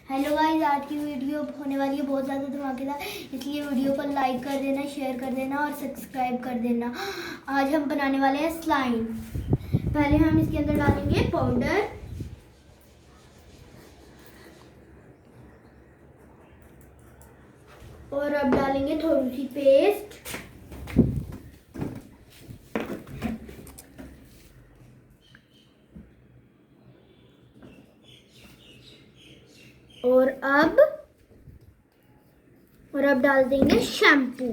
Hello guys, आज की video होने वाली है बहुत ज़्यादा धमाकेदार, इसलिए वीडियो को लाइक कर देना, शेयर कर देना और सब्सक्राइब कर देना। आज हम बनाने वाले हैं स्लाइम। पहले हम इसके अंदर डालेंगे पाउडर, और अब डालेंगे थोड़ी सी पेस्ट, और अब डाल देंगे शैम्पू।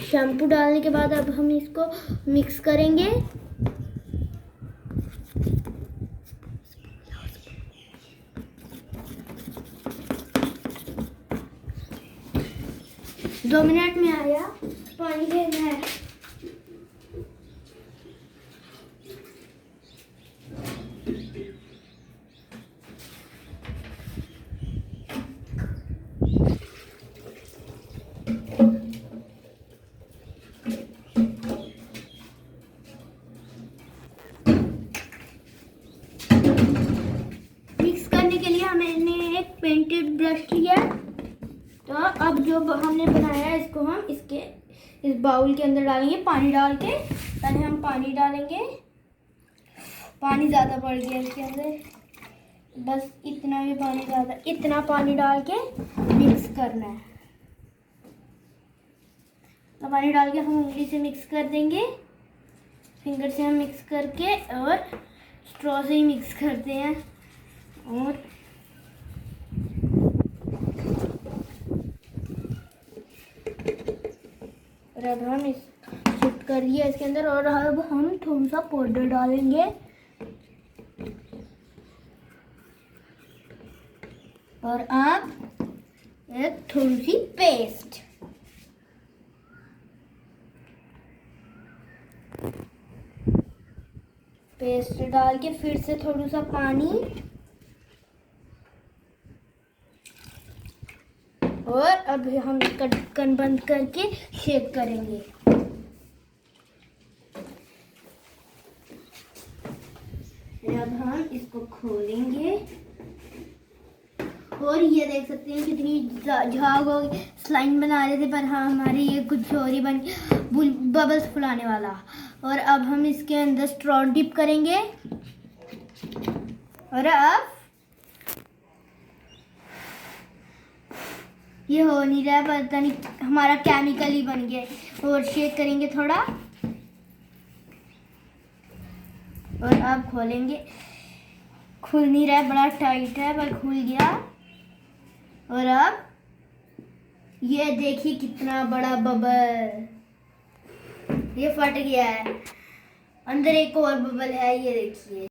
शैम्पू डालने के बाद अब हम इसको मिक्स करेंगे। दो मिनट में आया, पानी देना है। मिक्स करने के लिए मैंने एक पेंटेड ब्रश लिया। तो अब जो हमने बनाया है इसको हम इस बाउल के अंदर डालेंगे, पानी डाल के। पहले हम पानी डालेंगे, पानी ज़्यादा पड़ गया इसके अंदर, बस इतना भी पानी ज़्यादा, इतना पानी डाल के मिक्स करना है। तो पानी डाल के हम उंगली से मिक्स कर देंगे, फिंगर से हम मिक्स करके, और स्ट्रॉ से ही मिक्स करते हैं। और अब हम इस शिफ्ट कर दिया इसके अंदर, और अब हम थोड़ा सा पाउडर डालेंगे, और अब एक थोड़ी सी पेस्ट। पेस्ट डाल के फिर से थोड़ा सा पानी, और अब हम इसका ढक्कन बंद करके शेक करेंगे। अब हम इसको खोलेंगे, और ये देख सकते हैं कितनी झाग हो गई। स्लाइम बना रहे थे पर हाँ, हमारे ये कुछ और ही बन बबल्स फुलाने वाला। और अब हम इसके अंदर स्ट्रॉ डिप करेंगे, और अब ये हो नहीं रहा है, पता नहीं हमारा केमिकल ही बन गया। और शेक करेंगे थोड़ा, और अब खोलेंगे। खुल नहीं रहा है, बड़ा टाइट है, पर खुल गया। और अब ये देखिए कितना बड़ा बबल, ये फट गया है। अंदर एक और बबल है, ये देखिए।